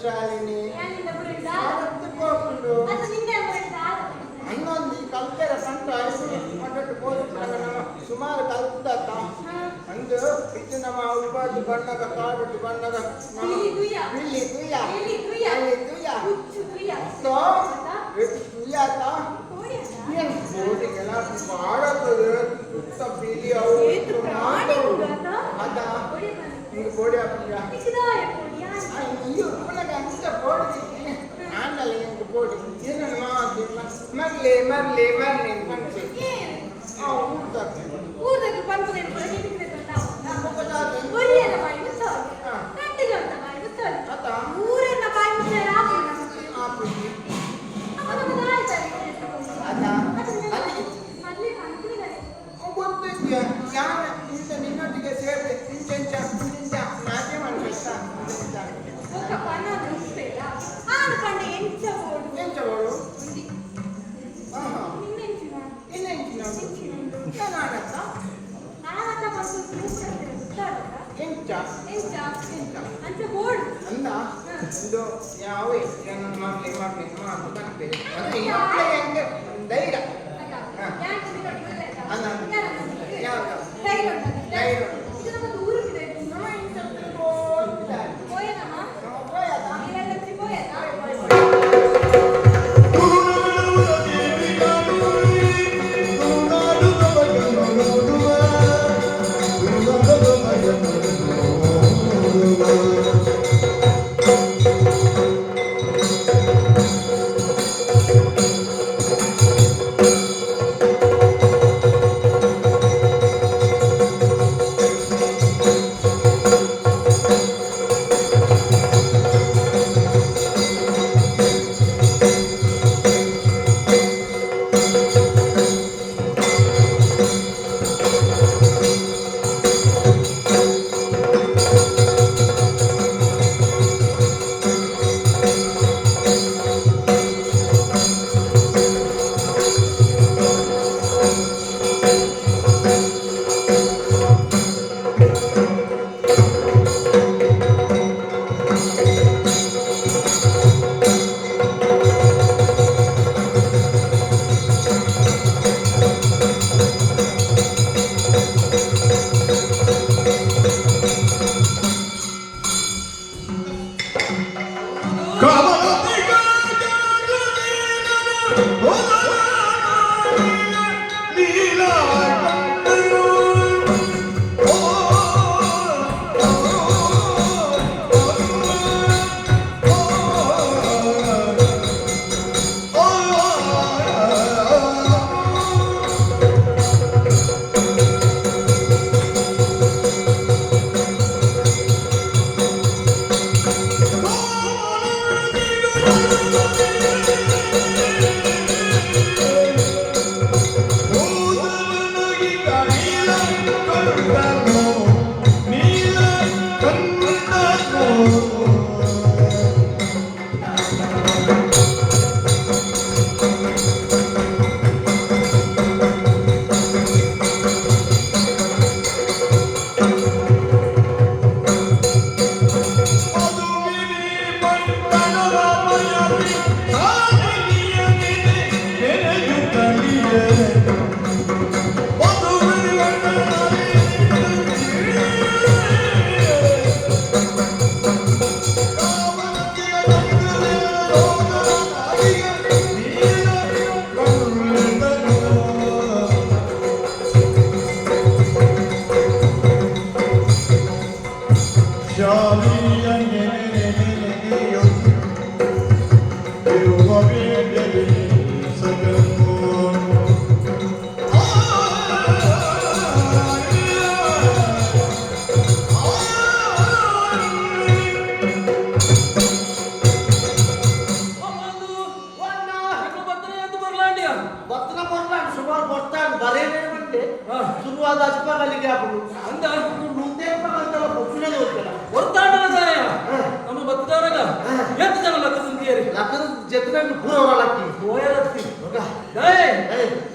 ಶಾಲಿನಿ ಹನ್ನೊಂದು ಕಲ್ಪೆರ ಸಂತ ಮಟ್ಟಟ್ಟು ಪೋಷಿಸಿದಾಗ ನಮ್ಮ ಸುಮಾರು ಕಲ್ಪದ ಅಂದು ಇದು ನಮ್ಮ ಉಪಾಧಿ ಬಣ್ಣದ ಕಾಡು ಬಣ್ಣದ ಬಿಳಿ ತುಯ್ಯ ತುಯ್ಯಾತ ಏನು ಬೋಟಿಗೆಲ್ಲ ಬಾಡತ್ತದೆ ಸುತ್ತ ಬಿಳಿ ಅವು ಅದ ಹಿಂಗೆ ಬೋಡಿ ಹಾಕಿಯ ಈ ಉಪ್ಪನಾಗ ಅಂತ ಬೋಡಿ ಆಂಡಲ್ಲ ಹಿಂಗೆ ಬೋಡಿ ಏನನ್ನು ಮಾತಿಲ್ಲ ಮರ್ಲಿ ಮರ್ಲಿ ಮರ್ಲಿ ಮನ್ಸಿ ಊರ್ದಾಗ ಬಂದು ಊರನ್ನ ಬಾಯಿ ನಿನ್ನೊಟ್ಟಿಗೆ ಸೇರಿದೆ ನಿಂಚ ನಾಟ್ಯ ಮಾಡ್ಬೇಕ ಎಂಚಬೋಳು ಅಂದ ಇದು ಯಾವೇ ಮಗ್ಲಿ ಮಾತು ಬರ್ತೇವೆ ಹೆಂಗೆ ಧೈರ್ಯ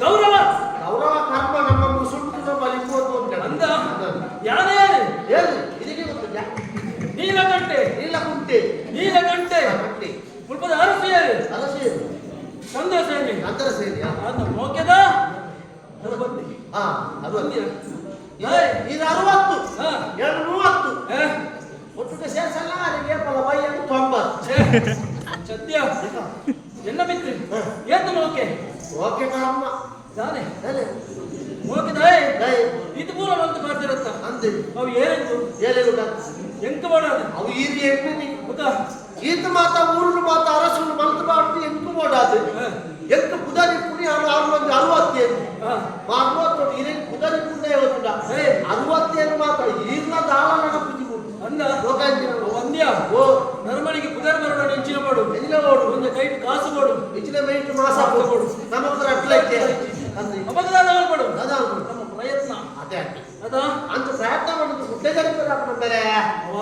ಗೌರವ ಗೌರವ ಕರ್ಮ ನಮ್ಮ ಸುಟ್ಟು ಬಲಿಬೋದು ಅಂತ ಅಂದ ಯಾರೇ ಇದಕ್ಕೆ ಗೊತ್ತಿಲ್ಲ ನೀಲಗಂಟೆ ನೀಲಗುಂಟೆ ನೀಲಗಂಟೆ ಅದರ ಸೇರಿಯಾ ಅದು ಮೋಕೆದ ಹಾ ಅದು ಇದು 60 230 ಒಟ್ಟಿಗೆ ಸೇರ್ಸಲ್ಲ ಅವರಿಗೆ ಬೈ 90 ಸತ್ಯ ಎಲ್ಲ ಬಿತ್ತು ಏತು ಮೋಕೆ ಓಕೆ ಕಣಮ್ಮ ತಾನೆ ಅದೇ ಮೋಕೆ ಇದು ಪೂರ ಬಂತು ಮಾಡ್ತಿರತ್ತ ಅಂತೆ ಅವು ಏನೆಂದು ಎಂಕ ಮಾಡೋದು ಅವು ಈರಿ ಎಣ್ಣೆ ಗೊತ್ತಾ ಈತ ಮಾತ ಊರು ಮಾತ ಅರಸು ಮಲ್ತು ಬಾಟ್ಟಿ ಎಂಕು ಮಾಡೋದು ಎಂಕ ಪುದಾರಿ ಪುಣಿ ಆರು 65 60 ಇರೆ ಪುದಾರಿ ಪುಣ್ಯ ಇವತ್ತು 67 ಮಾತ್ರ ಈರ್ನ ದಾಳ ನೆನಪು ಅಂದ ಒಂದ್ಯ ಓ ನರ್ಮಳಿಗೆ ಪುದರ್ ಬರೋಣ ಹೆಚ್ಚಿನ ಮಾಡು ಹೆಚ್ಚಿನ ಮಾಡು ಒಂದು ಕೈ ಕಾಸು ಮಾಡು ಹೆಚ್ಚಿನ ಮೈಟ್ ಮಾಸ ಕೊಡು ನಮತ್ರ ಅಟ್ಲೈತೆ ಅಪಗದಾನ ಮಾಡು ಅದ ನಮ್ಮ ಪ್ರಯತ್ನ ಅದೇ ಅದಾ ಅಂತ ಪ್ರಯತ್ನ ಮಾಡೋದು ಮುಟ್ಟೆ ಜರಿಪರ ಹಾಕೊಂಡರೆ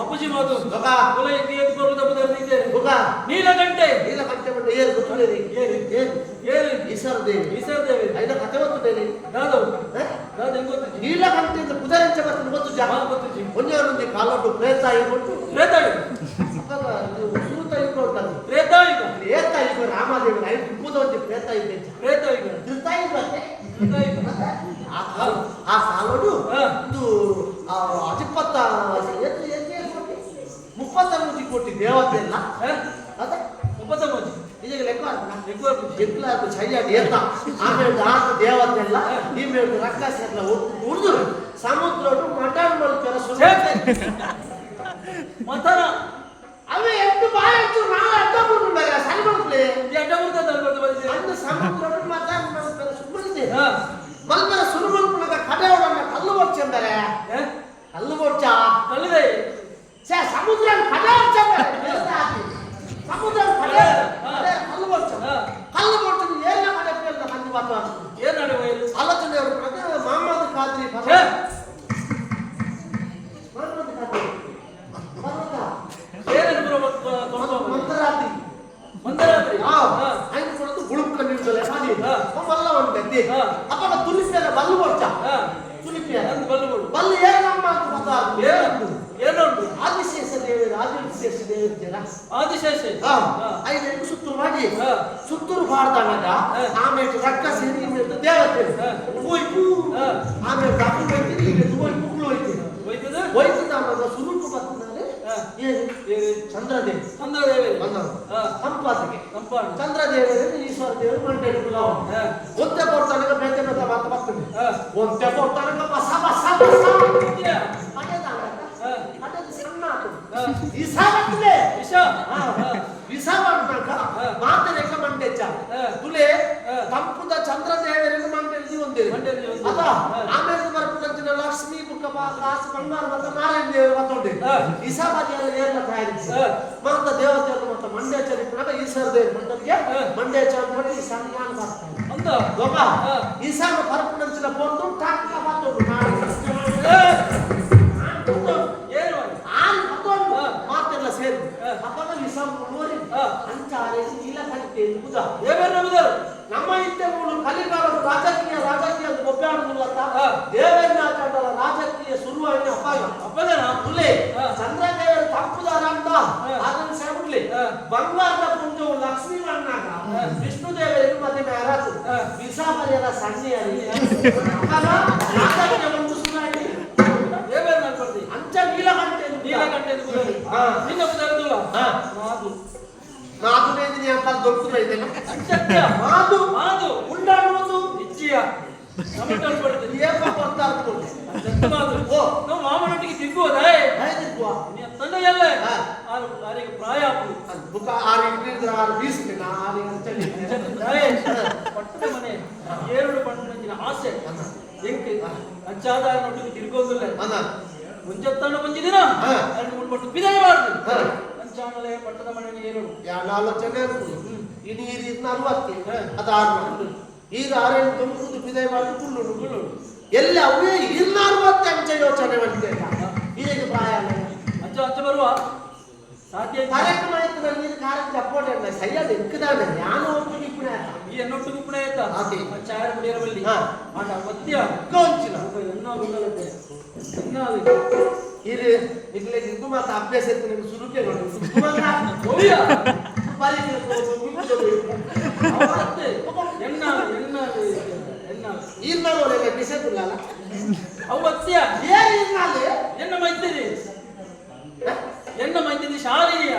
ಅಪ್ಪುಜಿ ಮಾತು ಬಕ ಕುಲ ಎತ್ತಿ ಎತ್ತು ಬರುವುದ ಬದಲು ಇದ್ದೇನೆ ಬಕ ನೀಲಗಂಟೆ ಬಂದು ಏರು ಗೊತ್ತಿಲ್ಲ ಏರು ಈಶ್ವರ ದೇವಿ ಐದ ಕಥೆ ಗೊತ್ತಿದೆ ನಾದು ಹೆಂಗ್ ಗೊತ್ತಿದೆ ನೀಲಗಂಟೆ ಅಂತ ಕುದರಂಚ ಬರ್ತದೆ ಗೊತ್ತು ಜಾ ಗೊತ್ತಿದೆ ಒಂದೇ ಕಾಲೊಟ್ಟು ಪ್ರೇತ ಇಟ್ಬಿಟ್ಟು ಪ್ರೇತಾಳಿ ಸೂತ ಇಟ್ಕೊಳ್ತಾರೆ ಪ್ರೇತಾಳಿಗ ಪ್ರೇತ ಈಗ ರಾಮದೇವ ಐದು ಕೂದೊಂದು ಪ್ರೇತ ಇದೆ ಪ್ರೇತಾಳಿಗ ತಿರ್ತಾಯಿ ಬರುತ್ತೆ ಆ ಕಾಲೋಡು ಇದು 30 ಕೋಟಿ ದೇವತೆ ಎಲ್ಲ ಅದೇ 30 ಕೋಟಿ ಇದಕ್ಕೆ ಲೆಕ್ಕ ಸರಿಯಾಗಿ ಏತ ಆಮೇಲೆ ಆತ ದೇವತೆ ಎಲ್ಲ ಈ ಮೇಲೆ ರಕ್ಕಸ ಎಲ್ಲ ಉಳಿದು ಸಮುದ್ರ ಮಟನ್ ಮಾಡ್ತಾರೆ ಮಥರ ಅವೇ ಎಷ್ಟು ಬಾಯತ್ತು ನಾವು ಅಡ್ಡ ಬಿಡು ಬೇರೆ ಸರಿ ಮಾಡ್ಲಿ ಅಡ್ಡ ಬಿಡ್ತದೆ ಅಂದು ಸಮುದ್ರ ಮಟನ್ ಮಾಡ್ತಾರೆ ಸುಮ್ಮನೆ ಮಲ್ಬರ ಸುರುಮಲ್ಪುಣದ ಕಡೆಯವರನ್ನ ಕಲ್ಲು ಬರ್ಚಂದರೆ ಕಲ್ಲು ಬರ್ಚ ಕಲ್ಲಿದೆ ಸಮುದ್ರ ಕಡೆ ಸಮುದ್ರ ಕಡೆ ಕಲ್ಲು ಬರ್ಚ ಕಲ್ಲು ಬರ್ಚದು ಏನ ಕಡೆ ಕೇಳ್ದ ಕಂದು ಬಾತ ಏನ್ ನಡೆಯುವ ಆಲೋಚನೆ ಮೊಹಮ್ಮದ್ ಖಾದ್ರಿ ಮಂದರಾತ್ರಿ ಮಂದರಾತ್ರಿ ఆయన కూడా గుడుక్క నిల్చలే అది మల్ల ఉంటది అక్కడ తులిపేల బల్లు వచ్చా తులిపేల బల్లు ఏనమ్మ ಅಂತ ಗೊತ್ತಾ ಏನುಂಟು ಆದಿಶೇಷ ದೇವರು ಜನ ಆದಿಶೇಷ ಐದು ಸುತ್ತೂರು ಮಾಡಿ ಸುತ್ತೂರು ಬಾರ್ದಾಗ ಆಮೇಲೆ ರಕ್ಕ ಸೇರಿ ದೇವತೆ ಹೋಯ್ತು ಆಮೇಲೆ ಡಾಕ್ಟರ್ ಹೋಯ್ತೀನಿ ಈಗ ಹೋಯ್ತು ಹೋಯ್ತದ ಅನ್ನೋದು ಸುರುಟು ಬರ್ತದೆ ಚಂದ್ರದೇವಿ ಸಂಪಾದಕ್ಕೆ ಚಂದ್ರದೇವರೇ ಈಶ್ವರ ದೇವರು ಮಂಟೆ ಒಂತೆ ಕೊಡ್ತಾನೆ ಬೇತನ ಬರ್ತದೆ ಒಂತೆ ಕೊಡ್ತಾನೆ ಬಸ ಬಸ ಬಸ ವಿಷ ಮಾಡ್ಬೇಕ ಮಾತೆ ಲೆಕ್ಕ ಮಂಡೆಚ್ಚ ತುಲೆ ತಂಪುದ ಚಂದ್ರದೇವರಿಗೆ ಮಂಡೆಲ್ದಿ ಒಂದಿರಿ ಅದ ಆಮೇಲೆ ಬರ್ಪುದಂಚಿನ ಲಕ್ಷ್ಮೀ ಬುಕ್ಕ ಕಾಸು ಬಂಗಾರ ಮತ್ತು ನಾರಾಯಣ ದೇವರು ಮತ್ತೊಂಡೆ ವಿಷ ಬದಿಯಲ್ಲಿ ನೇರ ತಯಾರಿಸಿ ಮತ್ತ ದೇವತೆಯನ್ನು ಮತ್ತು ಮಂಡ್ಯಾಚರಿಪುಣದ ಈಶ್ವರ ದೇವರು ಮಂಡಲಿಗೆ ಮಂಡ್ಯಾಚರ ಮಾಡಿ ಸಂಜ್ಞಾನ ಬರ್ತಾರೆ ಅಂತ ಗೊಬ್ಬ ಈಶಾನ ಬರ್ಪುದಂಚಿನ ಪೊಂದು ಟಾಕ ಮತ್ತೊಂದು ಮಾತೆಲ್ಲ ಸೇರಿ ಅಪ್ಪನ ವಿಷ ನೋಡಿ ಅಂಚಾರೆ ನೀಲಕಂಠೆ ಪೂಜಾ ನಮ್ಮ ಇತ್ತೆ ಮೂರು ಕಲಿಕಾಲದ ರಾಜಕೀಯ ಒಪ್ಪಾಡುದಿಲ್ಲತ್ತ ದೇವೇಂದ್ರಾಚಾರ್ಯರ ರಾಜಕೀಯ ಶುರುವಾಯಿನ ಅಪ್ಪನ ಹುಲ್ಲೆ ಚಂದ್ರದೇವರ ತಂಪುದಾರ ಅಂತ ಅದನ್ನು ಸೇಬಿಡ್ಲಿ ಬಂಗಾರದ ಪುಂಜವು ಲಕ್ಷ್ಮೀ ಮಣ್ಣಾಗ ವಿಷ್ಣು ದೇವರಿಗೆ ಮದುವೆ ಯಾರಾದ್ರು ವಿಷ ಬರೆಯರ ಸಣ್ಣಿಯರಿ ರಾಜಕೀಯ ಒಂದು ಸುಧಾರಣೆ ಅಂಚ ನೀಲಕಂಠೆ ನಿನ್ನ ಬುದರದುಲ್ಲ ಮಾತು ನೇದಿನಿ ಅಂತ ದೊಡ್ಡ ಇದೆಲ್ಲ ಸತ್ಯ ಮಾತು ಮಾತು ಉಂಡಾಡುವುದು ಇಚ್ಛೆಯ ನಮಟಲ್ ಪಡ್ತದೆ ಏಪ ಅಂತ ಅನ್ಕೊಳ್ಳಿ ಸತ್ಯ ಮಾತು ಓ ನಾವು ಮಾಮನೊಟ್ಟಿಗೆ ತಿರುಗುವುದೇ ತಿರುಗುವ ನೀನು ತಂದೆ ಎಲ್ಲ ಆರಿಗೆ ಪ್ರಾಯ ಬುಕ್ಕ 6 ಇಂಟ್ರಿದ್ರೆ 6 ಬೀಸ್ತೀನಿ 6 ಅಂತೇಳಿ ಪಟ್ಟದ ಮನೆ 2 ಪಣ್ಣಂಚಿನ ಆಸೆ ಎಂಕೆ ಅಂಚಾದಾರನೊಟ್ಟಿಗೆ ತಿರುಗೋದಿಲ್ಲ ಮುಂಚೆತ್ತಾನು ಬಂದಿದ್ದೀನ ಎರಡು ಮುನ್ಪಟ್ಟು ಬಿದಾಯ ಮಾಡ್ತೀನಿ ಅಂಚಾನಲೆ ಪಟ್ಟದ ಮನೆಗೆ ಏನು ಆಲೋಚನೆ ಇನ್ನು ಈ ರೀತಿ 40 ಅದು 6 ಈಗ 6 9 ಬಿದಾಯ ಮಾಡಿ ಕುಳ್ಳು ಎಲ್ಲ ಅವೇ 40 ಅಂಚ ಯೋಚನೆ ಮಾಡ್ತೇನೆ ಈಗ ಪ್ರಾಯ ಅಂಚ ಅಂಚ ಬರುವ ಸಾಧ್ಯ ಕಾರ್ಯಕ್ರಮ ಆಯ್ತು ನೀನು ಕಾರ್ಯ ಚಪ್ಪೋಟೆ ಅಲ್ಲ ಸರಿಯಾದ ಇಕ್ಕದಾನೆ ನಾನು ಒಟ್ಟು ನಿಪುಣ ಈ ಎನ್ನೊಟ್ಟು ನಿಪುಣ ಆಯ್ತ ಅದೇ ಚಾರ ಮುಡಿಯರಬಲ್ಲಿ ಆಟ ಮಧ್ಯ ಗೋಂಚಿನ ಎನ್ನೋ ಗುಂಡಲತೆ ಎನ್ನಾಲಿ ಇದು ಇಗ್ಲೆ ಇದು ಮಾತ್ರ ಅಭ್ಯಾಸ ಇತ್ತು ನಿಮಗೆ ಸುರುಕೆ ನೋಡಿ ಸುಮ್ಮನೆ ಹೋಗಿಯಾ ಬಾಲಿಗೆ ಅವತ್ತೆ ಎನ್ನ ಈರ್ನಾಗೋಲೆಲ್ಲ ಬಿಸೆದುಲ್ಲ ಅವತ್ಯ ಏನ್ ಈರ್ನಾಲೆ ಎನ್ನ ಮೈತಿರಿ ಎನ್ನ ಮೈತಿರಿ ಶಾಲಿನಿಯ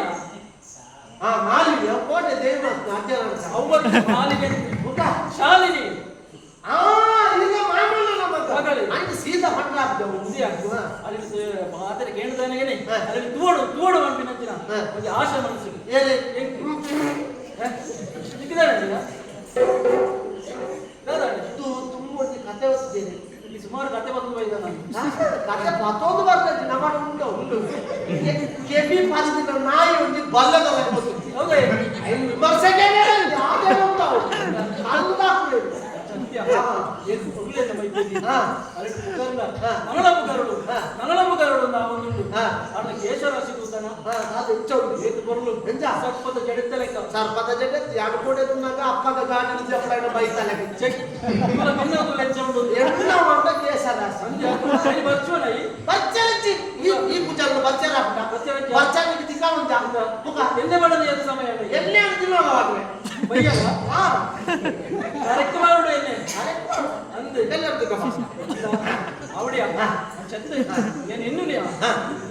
ಹಾ ಮಾಲಿನ್ಯ ಕೋಟೆ ದೇವರತ್ನ ಅಜ್ಜನ ಅವತ್ತು ಮಾಲಿಗೆ ಶಾಲಿನಿ ಈಗ ಮಾಮೂಲು ನಮ್ಮ ಹಾಗಾದ್ರೆ ಅಂಡ್ ಸೀದಾ ಪಟ್ಟ ಆಗ್ತೇವೆ ಅಲ್ಲಿ ಮಾತರೆ ಕೇಳಿದಾನೆ ಅಲ್ಲಿ ತೋಡು ಅಂಪಿನಂಚಿನ ಒಂದು ಆಶೆ ಮನಸ್ಸು ಸಿಕ್ಕಿದಾನೆ ತುಂಬ ಕತೆ ಓದ್ತಿದ್ದೇನೆ ಇಲ್ಲಿ ಸುಮಾರು ಕತೆ ಬಂದು ಹೋಯ್ದ ನಾನು ಕತೆ ಮತ್ತೊಂದು ಬರ್ತದೆ ನಮ್ಮ ಉಂಟು ಕೆಬಿ ಪಾಲಿನ ನಾಯಿ ಒಂದು ಬಲ್ಲದ ಹೌದೇ ವಿಮರ್ಶೆಗೆ ಯಾವುದೇ ಹೋಗ್ತಾವೆ ನಗಳಂಬುಗಾರಡು ನಾವೊಂದುಂಡು ಅಣ್ಣ ಕೇಶರಾಶಿ ಕೂತಾನ ಏತು ಬರಲು ಸರ್ಪದ ಜಡಿತ ಲೆಕ್ಕ ಸರ್ಪದ ಜಗತ್ ಎರಡು ಕೋಟೆ ತುಂದಾಗ ಅಪ್ಪದ ಗಾಡಿ ಜಪ್ಪಳನ ಬೈತಾನೆ ಇವರ ಭಿನ್ನದು ಲೆಚ್ಚ ಉಂಟು ಎಲ್ಲ ಅಂತ ಕೇಶರಾಶಿ ಬರ್ಚೋನೈ ಬಚ್ಚರಚ್ಚಿ ಈ ಪೂಜಾಗಳು ಬಚ್ಚರ ಬಚ್ಚರಿಗೆ ತಿಕ್ಕ ಒಂದು ಎಂದೆ ಮಾಡಲು ಏನು ಸಮಯ ಎಲ್ಲೇ ಅಂತಿಲ್ಲವಾಗ್ರೆ ಬೈಯಲ್ಲ ಕರೆಕ್ಟ್ ಮಾಡು ಎನ್ನೆ ಅಂದು ಅವಡಿಯ ಚಂದ ಏನು ಇನ್ನೂ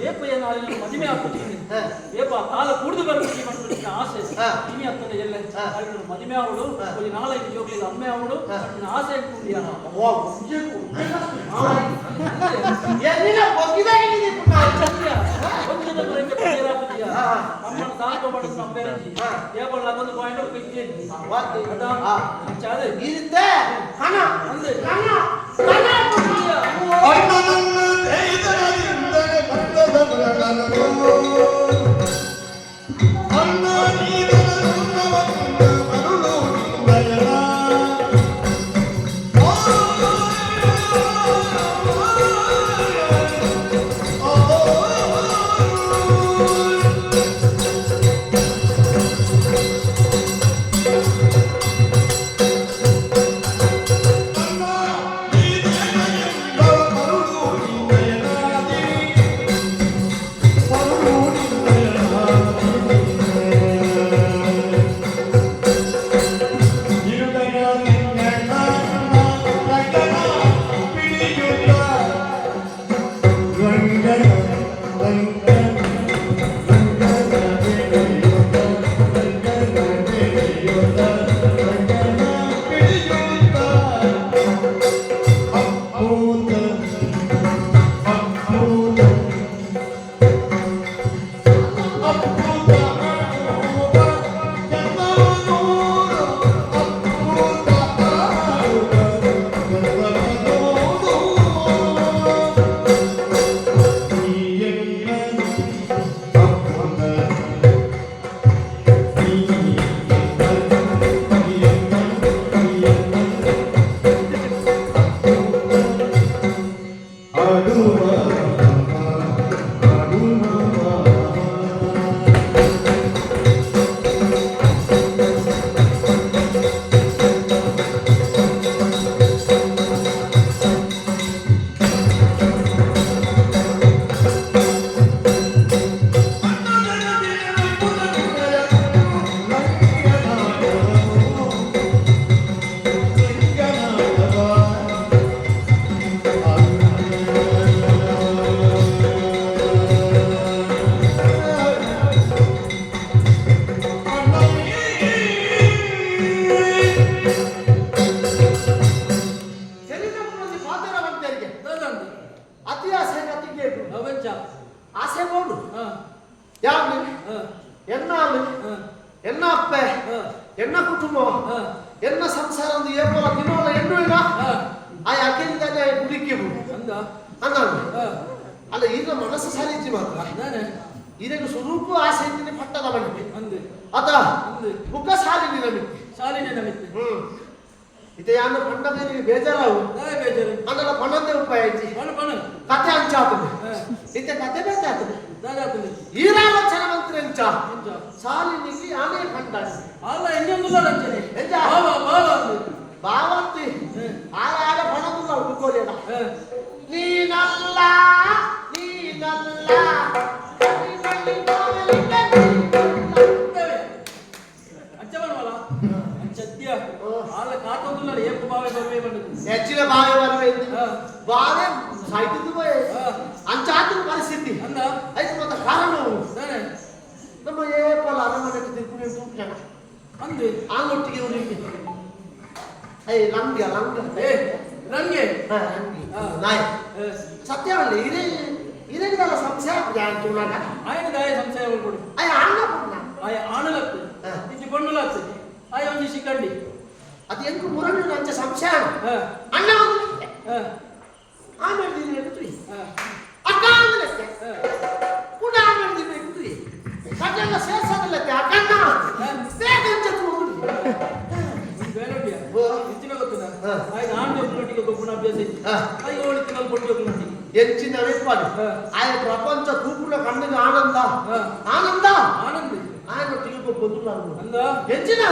ಏಪ ಏನು ಮದುವೆ ಆಗ್ಬಿಟ್ಟಿದ್ದೀನಿ ಏಪ ಕಾಲ ಕುಡಿದು ಬರ್ಬಿಟ್ಟು ಮಾಡ್ಬಿಟ್ಟು ಆಸೆ ಇನಿ ಆಗ್ತದೆ ಎಲ್ಲ ಮದುವೆ ಅವಳು ಒಂದು ನಾಲ್ಕು ಜೋಗ್ಲಿಲ್ಲ ಅಮ್ಮೆ ಅವಳು ಆಸೆ ಇಟ್ಕೊಂಡಿಯ ಅಮ್ಮನ ಸಾಕು ಮಾಡಿದ ಅಪ್ಪೆರಂಜಿ ಏಪಳ ಅದೊಂದು ಪಾಯಿಂಟ್ ಇದ್ದೀನಿ ಇರುತ್ತೆ ಹಣ ಅಂದ್ರೆ ಆಸೆ ಬೋಡು ಯಾವ್ದು ಎನ್ನ ಎನ್ನ ಅಪ್ಪೆ ಎನ್ನ ಕುಟುಂಬ ಎನ್ನ ಸಂಸಾರ ಒಂದು ಏಪಲ ದಿನವಲ್ಲ ಎಣ್ಣು ಇಲ್ಲ ಆ ಯಾಕೆಂದ್ರೆ ಹುಡುಕಿ ಅಂದ ಅಲ್ಲ ಈಗ ಮನಸ್ಸು ಸಾಲಿಚ್ಚಿ ಮಾತ್ರ ಇದಕ್ಕೆ ಸ್ವರೂಪ ಆಸೆ ಇದ್ದೀನಿ ಪಟ್ಟದ ಮನೆ ಅದ ಮುಖ ಸಾಲಿನಿ ನಮಿತ್ತೆ ಇತ ಯಾನ ಪಂಡದಲ್ಲಿ ಬೇಜಾರಾವು ಅದರ ಪಣಂದೆ ಉಪಾಯ ಐತಿ ಕತೆ ಅಂಚಾತದೆ ಇತ ಕತೆ ಬೇಜಾತದೆ ಈರಾವಚನ ಮಂತ್ರ ಅಂಚ ಸಾಲಿನಿಗೆ ಆನೆ ಪಂಡ ಅಲ್ಲ ಇನ್ನೊಂದು ಲಂಚನೆ ಬಾವಂತಿ ಆಗ ಪಣದುಲ್ಲ ಉಳ್ಕೊಳ್ಳೇನ ನೀನಲ್ಲ ಹೆಚ್ಚಿನ బాగా సైట్కి పోయి అంచాటిన పరిస్థితి ಅಂದ అయితే కొంత కారణం ನಾನೇ ನಮ್ಮ ఏ పొల అన్నమాట తిరుపు నేను చూపించాను ಅಂದೆ ఆంగొట్టికి ఊరికి అయ్యి లంగ ಏ ರಂಗೆ నాయ సత్యమల్లి ఇదే కదా సంశయం అంటున్నాక ఆయన దాయ సంశయ కొడు అయ్యి ఆన్నప్పుడు ಆಯ ಆಣಲತ್ತು ಇಜ್ಜಿ ಬಣ್ಣಲತ್ತು ಆಯ ಒಂಜಿ ಸಿಕ್ಕಂಡಿ అది ఎందుకు మురళి నంచ సంశయం అన్న ఆమె దీన్ని ఎడుతుంది అక్క ఆమెలెక్క కూడా ఆమె దీన్ని ఎడుతుంది సత్యంగా చేసదలెక్క అక్కన్న వేగం చెట్టుకుంటుంది ಬೇನೋಡಿಯ ಇಚ್ಚಿನ ಗೊತ್ತದ ಆಯ್ತು ಆಣ್ ಜೊಬ್ಬನೊಟ್ಟಿಗೆ ಗೊಬ್ಬನ ಅಭ್ಯಾಸ ಇತ್ತು ಆಯ್ತು ಓಳಿ ತಿನ್ನಲು ಕೊಟ್ಟು ಜೊಬ್ಬನೊಟ್ಟಿಗೆ ಹೆಚ್ಚಿನ ವೇಪಾಡು ఆయన ప్రపంచ తూపుల కన్నుగ ఆనంద ఆయన తిరుగు పొందుతున్నాను ಅಂದ ಹೆಚ್ಚಿನ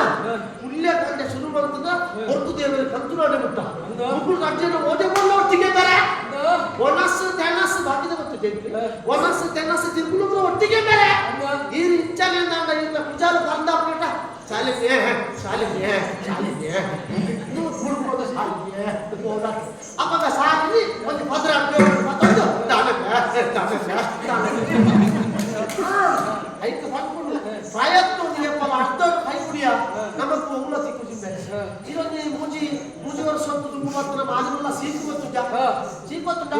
ಪುಲ್ಯ ಕಂಡೆ ಶುರು ಮಾಡ್ತದ ಹೊರತು ದೇವರ ಕಂತುನಾಡೆ ಮುಟ್ಟ ಮುಗ್ಗುರು ಕಜ್ಜನ ಓದೆ ಕೊಂಡು ಒಟ್ಟಿಗೆ ಬೇರೆ ಒನಸ್ಸು ತೆನಸ್ಸು ಬಾಕಿದ ಗೊತ್ತಿದೆ ಒನಸ್ಸು ತೆನಸ್ಸು ತಿರುಗುಲು ಒಟ್ಟಿಗೆ ಬೇರೆ ಈ ಇಚ್ಛಾನೆ ಅಂದ ಇಲ್ಲ ಪೂಜಾಲು ಕಂದ ಬಿಟ್ಟ ಶಾಲೆಗೆ ನೀವು ಕುಡುಕೋದ ಶಾಲೆಗೆ ಹೋದ ಅವಾಗ ಸಾಲಿ ಒಂದು ಭದ್ರ ಮತ್ತೊಂದು ಐದು ಮಾಡ್ಕೊಂಡು ಪ್ರಯತ್ನ ನೀವಲ್ಲ ಅರ್ಧ ಕೈ ಕುಡಿಯ ನಮಗೂ ಉನ್ನತಿ ಕುಸಿದ್ದಾರೆ ಇದೊಂದು ಮೂಜಿ ವರ್ಷ ಮಾತ್ರ ಮಾಜುಲ್ಲ ಸೀಕು ಗೊತ್ತುಂಟ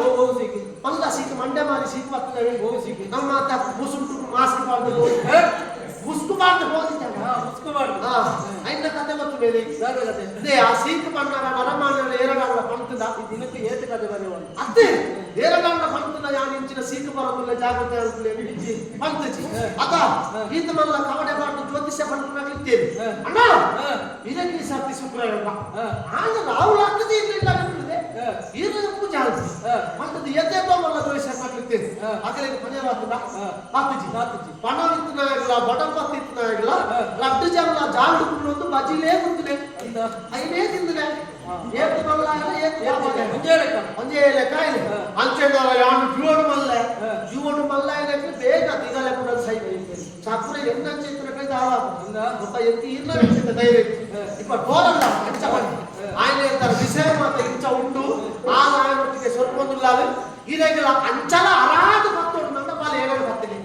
ಮಲ್ಲ ಸೀಕು ಮಂಡ್ಯ ಮಾರಿ ಸೀಕು ಬರ್ತದೆ ನಮ್ಮ ಮುಸುಂಟು ಮಾಸ್ಕ್ ಮಾಡ್ಬೋದು ಮುಸ್ಕುಬಾರ್ದು ಹೋಗಿದ್ದಾನೆ ಐನ ಕತೆ ಗೊತ್ತು ಬೇರೆ ಅದೇ ಆ ಸೀಕು ಪಣ್ಣರ ನರಮಾನ ಏರಗಾಲ ಪಂತದ ದಿನಕ್ಕೆ ಏತ ಕತೆ ಬರೆಯುವನು ಅದೇ ಏರಗಾಲ ಪಂತದ ಯಾನಿಂಚಿನ ಸೀಕು ಬರೋದಿಲ್ಲ ಜಾಗ್ರತೆ ಅಂತಲೇ ಹಿಡಿಸಿ ಪಂತಜಿ ಅದ ಈತ ಮಲ್ಲ ಕವಡೆ ಬಾರ್ದು ಜ್ಯೋತಿಷ್ಯ ಪಂತನಾಗಿದ್ದೇವೆ ಅಣ್ಣ ಇದಕ್ಕೆ ಸರ್ತಿ ಸುಪ್ರಯೋಗ ಆಗ ರಾಹುಲ್ ಆಗ್ತದೆ ಇಲ್ಲ ಬಿಟ್ಟಿದೆ ಇದು ಪೂಜೆ ಆಗ್ತದೆ ಪಂತದ ಎದ್ದೇತೋ ಮಲ್ಲ ದ್ವೇಷ ಮಾಡ್ಲಿದ್ದೇವೆ ಆಗಲಿಗೆ ಪಂಜರಾಗ್ತದ ಪಾತಜಿ ಪಣವಿತ್ತನಾಗಲ್ಲ ಬಡಪತ್ತಿತ್ತನಾಗಲ್ಲ ಲಡ್ಡು ಜಮಲ ಜಾಂಡು ಕುಣ್ಣೊಂದು ಬಜಿಲೇ ಕುಂತನೆ ಐನೇ ತಿಂದನೆ ಏತ್ ಮಲ್ಲಾಗಲ್ಲ ಏತ್ ಒಂಜೇ ಲೆಕ್ಕ ಇದೆ ಅಂಚೆಗಾಲ ಯಾನು ಜೀವನು ಮಲ್ಲ ಏನಕ್ಕೆ ಬೇಗ ದಿಗಲೆ ಕೂಡ ಸೈಡ್ ಚಕ್ರ ಎನ್ನಂಚೆ ಇತ್ರ ದಾಳ ಒಬ್ಬ ಎತ್ತಿ ಇಲ್ಲ ಧೈರ್ಯ ಇಪ್ಪ ಗೋರಲ್ಲ ಅಂಚ ಮಾಡಿ ఆయన ಹೇಳ್ತಾರೆ ವಿಷಯ ಮಾತ್ರ ಇಂಚ ಉಂಟು ಆಗ ఆయనೊಟ್ಟಿಗೆ ಸ್ವಲ್ಪ ಒಂದಿಲ್ಲಾವೆ ಇದೆಲ್ಲ ಅಂಚಲ ಅರಾದು ಬತ್ತೋಡು ನನ್ನ ಬಾಲ ಏನಾದ್ರು ಬರ್ತದೆ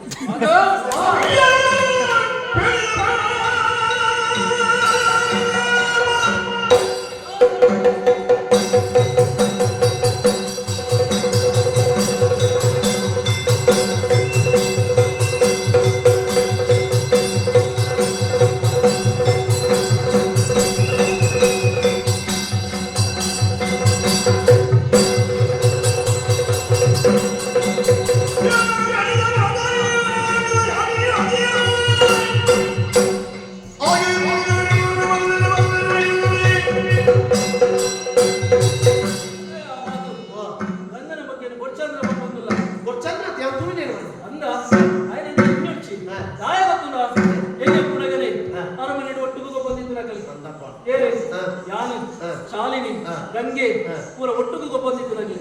ಶಾಲಿನಿ ಗಂಗೆ ಪೂರ ಒಟ್ಟಿಗೆ ಗೊಬ್ಬಂದಿತ್ತು ನನಗೆ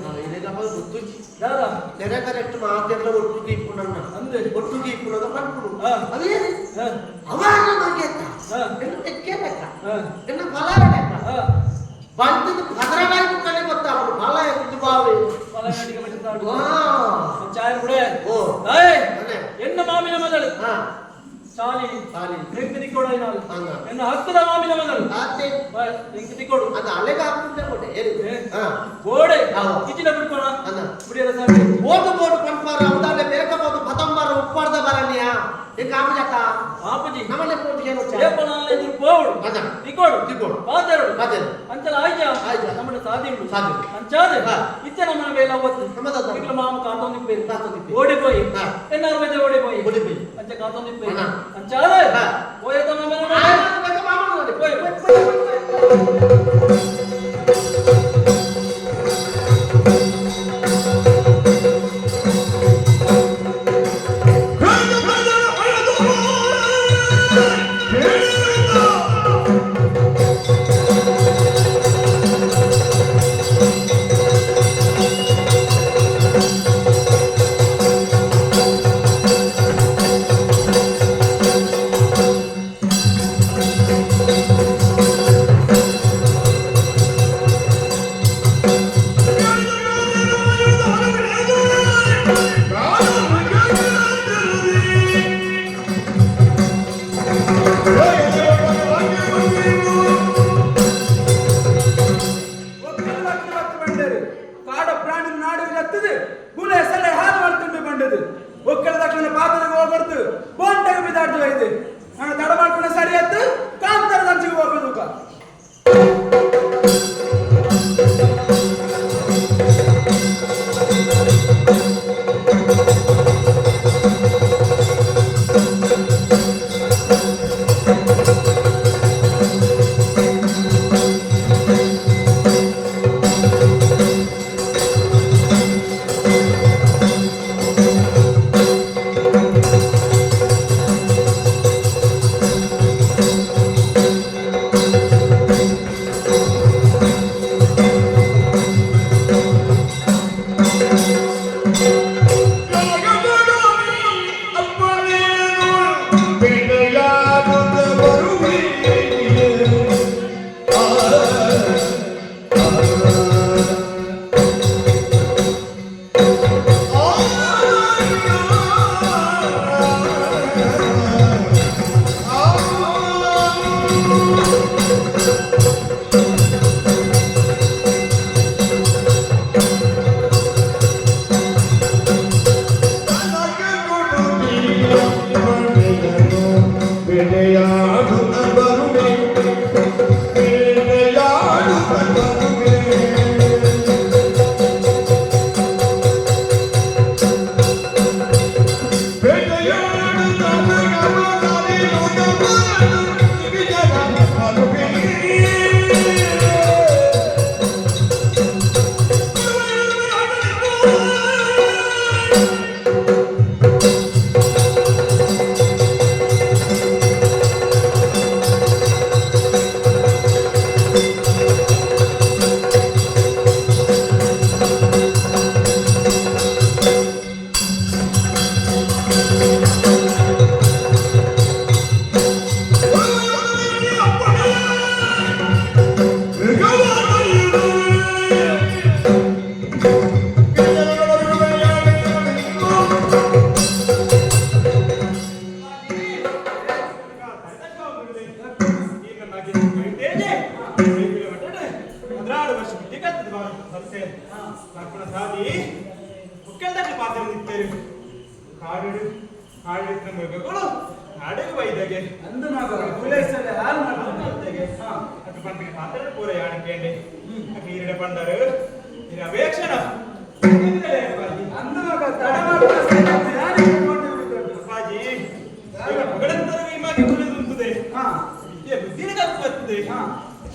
ಕರೆಕ್ಟ್ ಮಾತೆಲ್ಲ ಒಟ್ಟಿಗೆ ಇಪ್ಪುಣ್ಣ ಅಂದ್ರೆ ಒಟ್ಟಿಗೆ ಇಪ್ಪುಣದ ಪಂಪುಡು ಅದೇನು ಅವಾಗ ನಮಗೆ ಲೆಕ್ಕ ಎನ್ನ ಫಲಾರ ಲೆಕ್ಕ ಬಂದದ್ದು ಭದ್ರವಾಗಿ ಮುಕ್ಕನೆ ಗೊತ್ತಾಗ ಫಲ ಎದ್ದು ಬಾವೆ ಫಲ ನಡಿಗೆ ಬಿಡ್ತಾಡು ಚಾಯ್ ಬಿಡೆ ಎನ್ನ ಮಾಮಿನ ಮಗಳು ಶಾಲಿನಿ ಬೆಂಕಿ ಕೊಡ ಎನ್ನ ಹಕ್ಕದ ಮಾಮಿನ ಮಗಳು ಬೆಂಕಿ ಕೊಡು ಅದು ಅಲೆಗ ಹಾಕ್ಬಿಟ್ಟೆ ಗೋಡೆ ಗೋಡೆ ಕಿಚಿನ ಬಿಡ್ಕೋಣ ಬಿಡಿಯಲ್ಲ ಸಾಕು ಬೋಟು ಪಂಪಾರ ಉದಾಹರಣೆ ಬೇಕಬಹುದು ಪತಂಬಾರ ಉಪ್ಪಾಡ್ದ ಬರಲಿಯ ಈಗ ಆಪಜಕ್ಕ ಆಪಜಿ ನಮ್ಮನೆ ಪೋಟಿ ಏನು ಏಪನಾಲ ಎದುರು ಪೋಡು ತಿಕೋಡು ಪಾದೆರಡು ಅಂಚಲ ಆಯ್ಜ ನಮ್ಮ ಸಾದಿ ಉಂಟು ಅಂಚಾದೆ ಇತ್ತೆ ನಮ್ಮ ಬೇಲ ಅವತ್ತು ಈಗಲ ಮಾಮ ಕಾತೊಂದಿಪ್ಪೇರು ಓಡಿಪೋಯಿ ಎನ್ನಾರು ಮೇಲೆ ಓಡಿಪೋಯಿ ಅಂಚ ಕಾತೊಂದಿಪ್ಪೇರು ಅಂಚಾದೆ ಹೋಯದ ಮಾಮ ಪೋಯ್ ಕತ್ತದು ಗುಳೆ ಸಲೆ ಹಾಲು ಮಾಡ್ಕೊಂಡು ಬಂದದು ಒಕ್ಕಳ ತಕ್ಷಣ ಪಾತ್ರೆಗೆ ಹೋಗ್ಬಾರ್ದು ಬೋಂಟೆಗೆ ಬಿದ್ದಾಡ್ದು ಇದೆ ನಾನು ತಡ ಮಾಡ್ಕೊಂಡು ಸರಿ ಆಯ್ತು ಕಾಂತಾರ ಅಂಚಿಗೆ ಹೋಗ್ಬೇಕು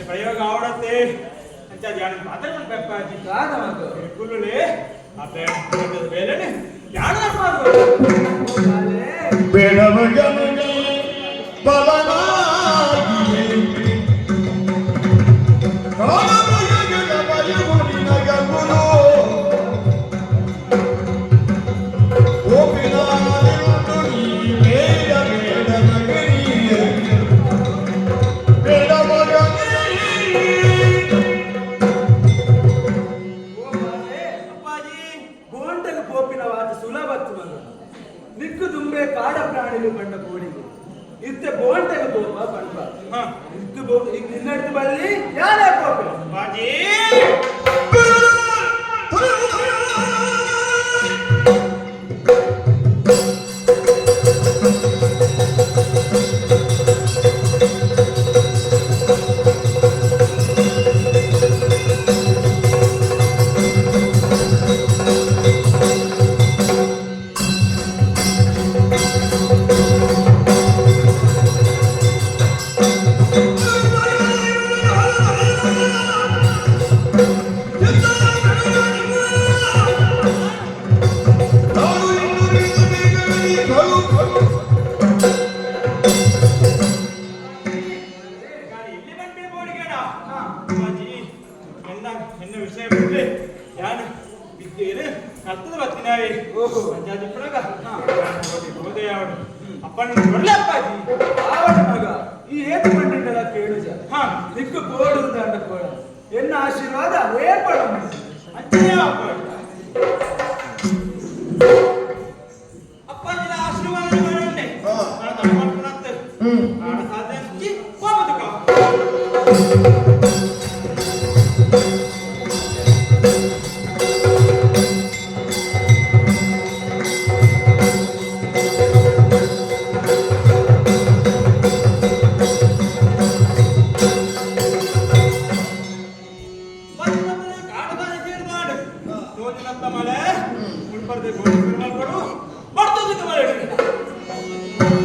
ಪ್ರಯೋಗ आवडते त्यांच्या ज्ञान मात्र पण पेपाची का नमक कुलले आपल्या वेळेने ज्ञान मारतो बेडम गमनी बलनागी कालम यगन बायुनी नगमुनो ओ बिनाली तुनी मेरा बेडम गनी बेडम गनी ನಿಕ್ಕು ತುಂಬೆ ಕಾಡ ಪ್ರಾಣಿಗಳು ಬಂಡ ಬೋಡಿಗೆ ಇತ್ತೆ ಬೋಂಟೆಗೆ ಬೋಪ ಬಂಡ ಇತ್ತು ಈಗ ನಿನ್ನಡ್ದು ಬಳ್ಳಿ ಯಾರೇ ಬೋಪ ಬಾಜಿ आपण बोलले पाहिजे आवड मग ಈ ಏತು ಪಂಡಿತರ ಕೇಳುಜ ನಿಕ್ಕು ಬೋರ್ಡ್ ಉಂದಾಂಡ ಕೋಳ ಎನ್ನ ಆಶೀರ್ವಾದ ಏರ್ಪಡ ಅಂತೆಯೇ ಅಪ್ಪನ ಆಶೀರ್ವಾದ ಮಾಡಂಡೆ ನಾನು ತಮ್ಮಪ್ಪನತ್ತೆ ಆಡ ಸಾಧ್ಯಕ್ಕೆ ಹೋಗದಕ ಸ್ಪರ್ಧೆ ಮಾಡ್ಕೊಡು ಬರ್ತದಕ್ಕೆ ಬರ